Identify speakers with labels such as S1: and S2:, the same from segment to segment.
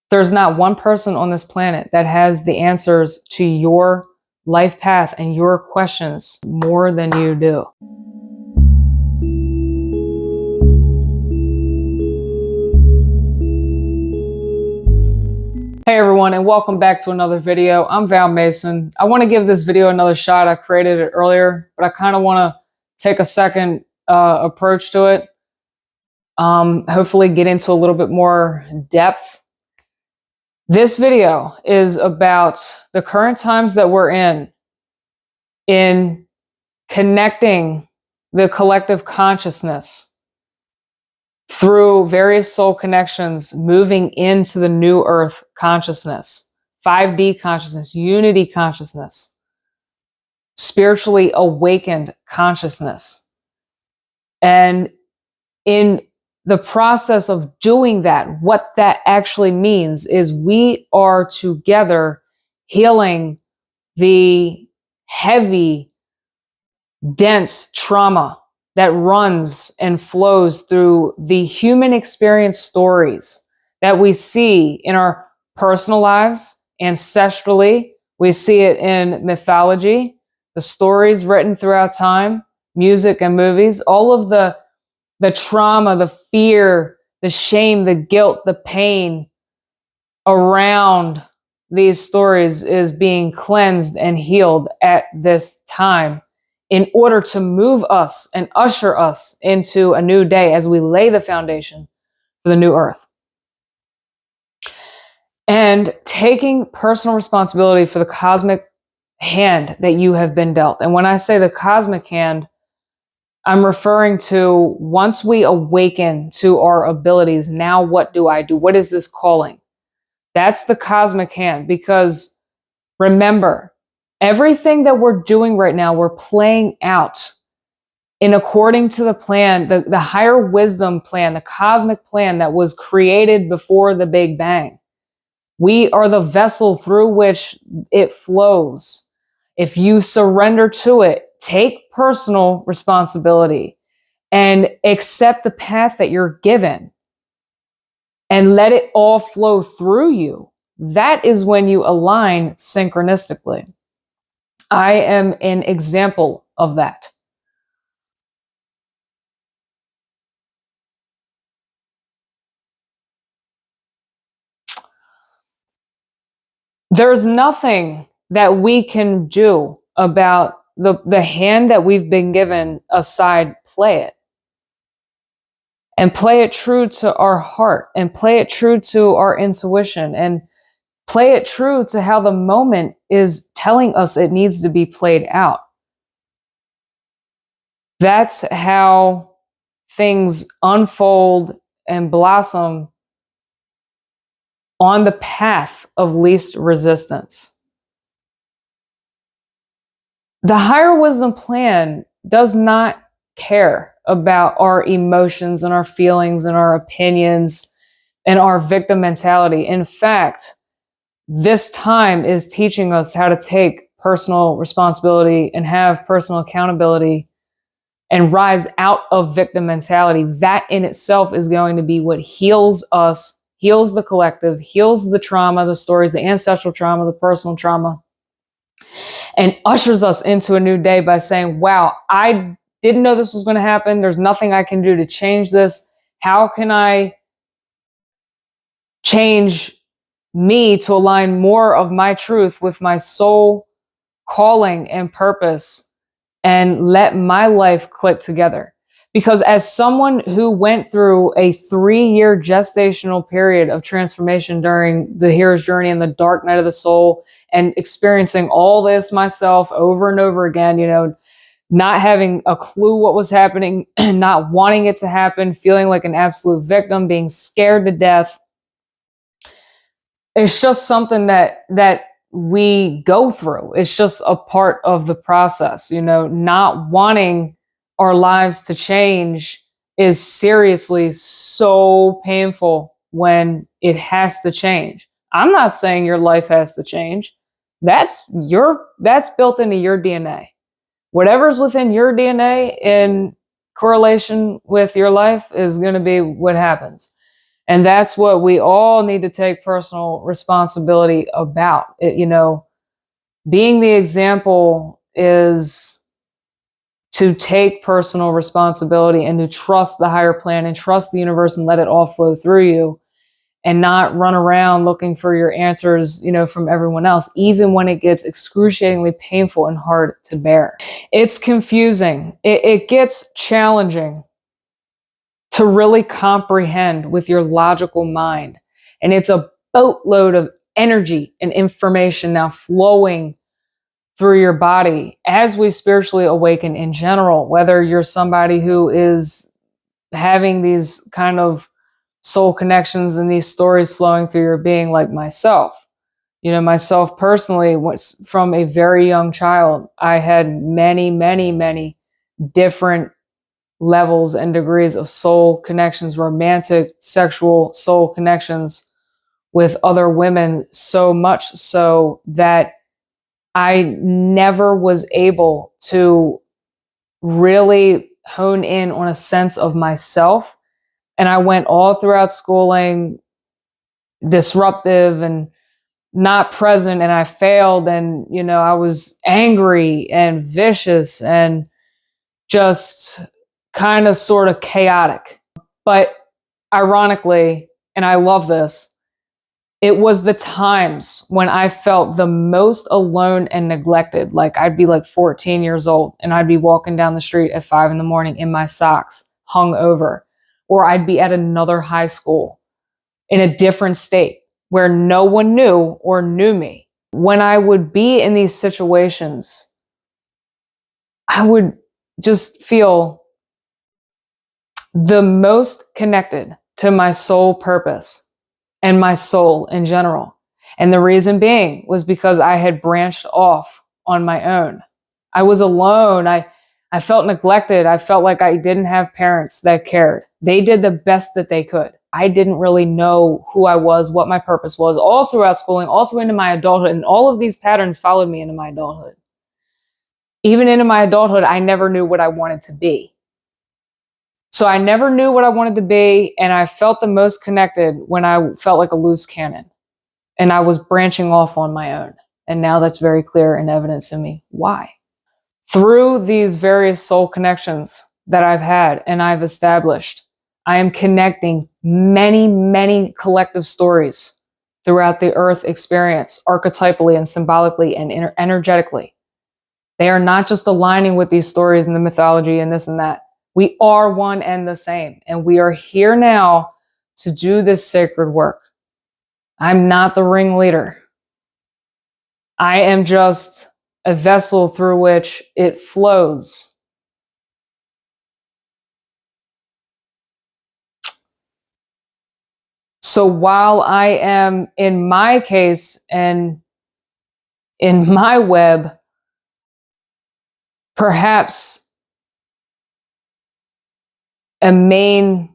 S1: There's not one person on this planet that has the answers to your life path and your questions more than you do. Hey everyone, and welcome back to another video. I'm Val Mason. I want to give this video another shot. I created it earlier, but I kind of want to take a second approach to it. Hopefully get into a little bit more depth. This video is about the current times that we're in connecting the collective consciousness through various soul connections, moving into the new earth consciousness, 5D consciousness, unity consciousness, spiritually awakened consciousness. And in the process of doing that, what that actually means is we are together healing the heavy, dense trauma that runs and flows through the human experience stories that we see in our personal lives, ancestrally. We see it in mythology, the stories written throughout time, music and movies, all of the trauma, the fear, the shame, the guilt, the pain around these stories is being cleansed and healed at this time in order to move us and usher us into a new day as we lay the foundation for the new earth. And taking personal responsibility for the cosmic hand that you have been dealt. And when I say the cosmic hand, I'm referring to once we awaken to our abilities, now what do I do? What is this calling? That's the cosmic hand, because remember, everything that we're doing right now, we're playing out in according to the plan, the higher wisdom plan, the cosmic plan that was created before the Big Bang. We are the vessel through which it flows. If you surrender to it, take personal responsibility and accept the path that you're given and let it all flow through you, that is when you align synchronistically. I am an example of that. There's nothing that we can do about the hand that we've been given aside. Play it. And play it true to our heart, and play it true to our intuition, and play it true to how the moment is telling us it needs to be played out. That's how things unfold and blossom on the path of least resistance. The higher wisdom plan does not care about our emotions and our feelings and our opinions and our victim mentality. In fact, this time is teaching us how to take personal responsibility and have personal accountability and rise out of victim mentality. That in itself is going to be what heals us, heals the collective, heals the trauma, the stories, the ancestral trauma, the personal trauma, and ushers us into a new day by saying, wow, I didn't know this was going to happen. There's nothing I can do to change this. How can I change me to align more of my truth with my soul calling and purpose and let my life click together? Because as someone who went through a 3-year gestational period of transformation during the hero's journey and the dark night of the soul, and experiencing all this myself over and over again, not having a clue what was happening, not wanting it to happen, feeling like an absolute victim, being scared to death. It's just something that we go through. It's just a part of the process. Not wanting our lives to change is seriously so painful when it has to change. I'm not saying your life has to change. That's built into your DNA. Whatever's within your DNA in correlation with your life is going to be what happens. And that's what we all need to take personal responsibility about. Being the example is to take personal responsibility and to trust the higher plan and trust the universe and let it all flow through you, and not run around looking for your answers, from everyone else, even when it gets excruciatingly painful and hard to bear. It's confusing. It gets challenging to really comprehend with your logical mind. And it's a boatload of energy and information now flowing through your body as we spiritually awaken in general, whether you're somebody who is having these kind of soul connections and these stories flowing through your being, like myself. Myself personally, was from a very young child, I had many, many, many different levels and degrees of soul connections, romantic, sexual soul connections with other women, so much so that I never was able to really hone in on a sense of myself. And I went all throughout schooling disruptive and not present, and I failed, and I was angry and vicious and just kind of sort of chaotic. But ironically, and I love this, it was the times when I felt the most alone and neglected. Like, I'd be like 14 years old and I'd be walking down the street at 5 a.m. in my socks, hung over, or I'd be at another high school in a different state where no one knew me. When I would be in these situations, I would just feel the most connected to my soul purpose and my soul in general. And the reason being was because I had branched off on my own. I was alone. I felt neglected. I felt like I didn't have parents that cared. They did the best that they could. I didn't really know who I was, what my purpose was, all throughout schooling, all through into my adulthood. And all of these patterns followed me into my adulthood. Even into my adulthood, I never knew what I wanted to be. So I never knew what I wanted to be, and I felt the most connected when I felt like a loose cannon, and I was branching off on my own. And now that's very clear and evident to me why. Through these various soul connections that I've had and I've established, I am connecting many, many collective stories throughout the earth experience, archetypally and symbolically and energetically. They are not just aligning with these stories and the mythology and this and that. We are one and the same. And we are here now to do this sacred work. I'm not the ringleader. I am just a vessel through which it flows. So while I am, in my case and in my web, perhaps a main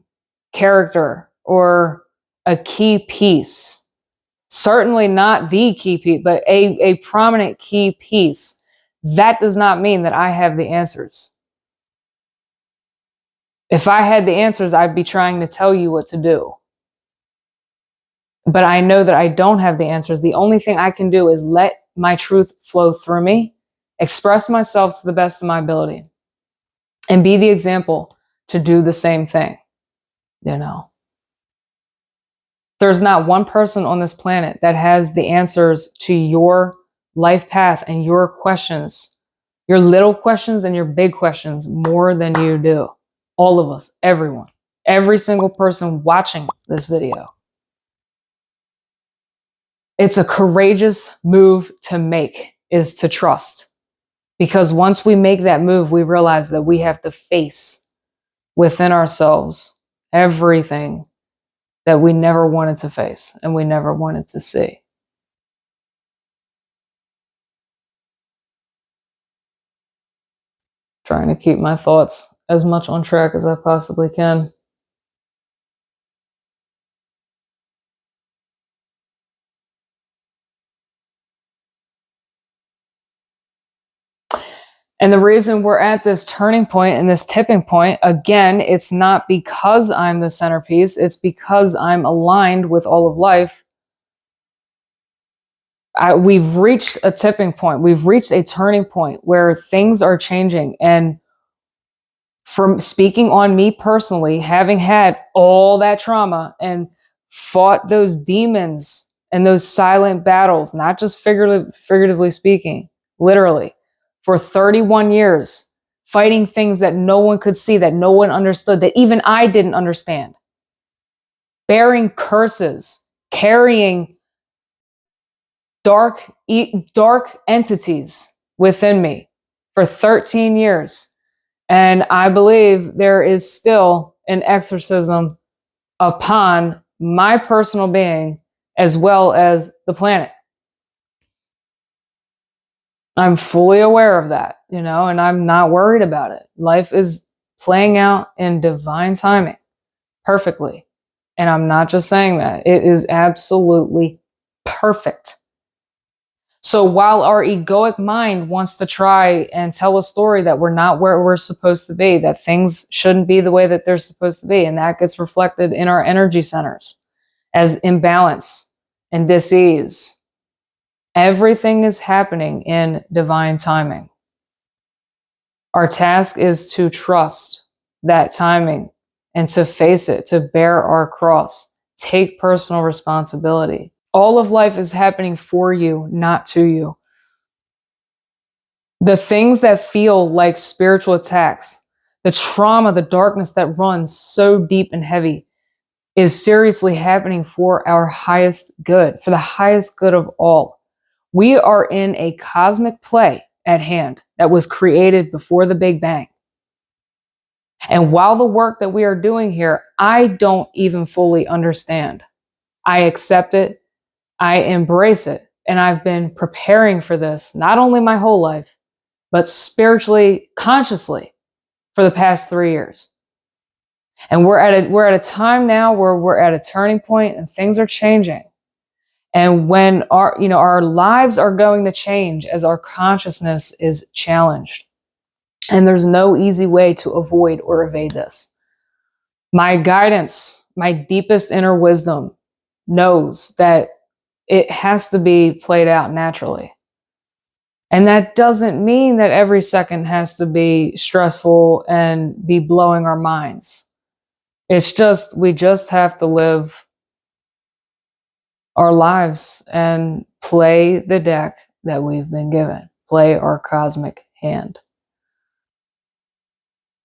S1: character or a key piece, certainly not the key piece, but a prominent key piece, that does not mean that I have the answers. If I had the answers, I'd be trying to tell you what to do. But I know that I don't have the answers. The only thing I can do is let my truth flow through me, express myself to the best of my ability, and be the example to do the same thing. There's not one person on this planet that has the answers to your life path and your questions, your little questions and your big questions, more than you do. All of us, everyone, every single person watching this video. It's a courageous move to make, is to trust. Because once we make that move, we realize that we have to face within ourselves everything that we never wanted to face and we never wanted to see. Trying to keep my thoughts as much on track as I possibly can. And the reason we're at this turning point and this tipping point, again, it's not because I'm the centerpiece, it's because I'm aligned with all of life. We've reached a tipping point. We've reached a turning point where things are changing. And from speaking on me personally, having had all that trauma and fought those demons and those silent battles, not just figuratively speaking, literally, for 31 years, fighting things that no one could see, that no one understood, that even I didn't understand, bearing curses, carrying dark entities within me for 13 years. And I believe there is still an exorcism upon my personal being as well as the planet. I'm fully aware of that, and I'm not worried about it. Life is playing out in divine timing perfectly. And I'm not just saying that, it is absolutely perfect. So while our egoic mind wants to try and tell a story that we're not where we're supposed to be, that things shouldn't be the way that they're supposed to be, and that gets reflected in our energy centers as imbalance and dis-ease, everything is happening in divine timing. Our task is to trust that timing and to face it, to bear our cross, take personal responsibility. All of life is happening for you, not to you. The things that feel like spiritual attacks, the trauma, the darkness that runs so deep and heavy is seriously happening for our highest good, for the highest good of all. We are in a cosmic play at hand that was created before the Big Bang. And while the work that we are doing here, I don't even fully understand. I accept it, I embrace it, and I've been preparing for this not only my whole life, but spiritually, consciously for the past 3 years. And we're at a time now where we're at a turning point and things are changing. And when our lives are going to change as our consciousness is challenged. And there's no easy way to avoid or evade this. My guidance, my deepest inner wisdom knows that it has to be played out naturally. And that doesn't mean that every second has to be stressful and be blowing our minds. It's just, we just have to live our lives and play the deck that we've been given, play our cosmic hand.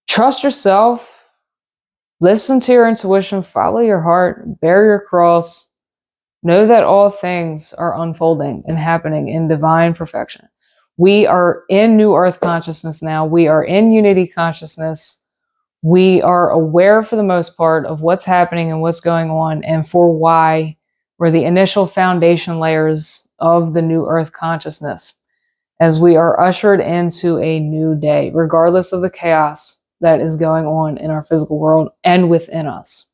S1: Trust yourself, listen to your intuition, follow your heart, bear your cross. Know that all things are unfolding and happening in divine perfection. We are in New Earth consciousness now. We are in unity consciousness. We are aware for the most part of what's happening and what's going on and for why we're the initial foundation layers of the New Earth consciousness as we are ushered into a new day, regardless of the chaos that is going on in our physical world and within us.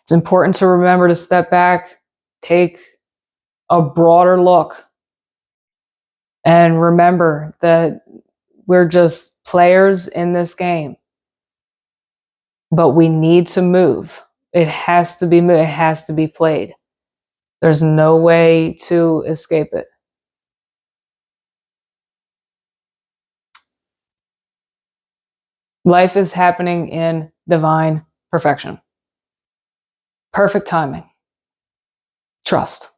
S1: It's important to remember to step back, take a broader look, and remember that we're just players in this game. But we need to move. It has to be moved. It has to be played. There's no way to escape it. Life is happening in divine perfection. Perfect timing. Trust.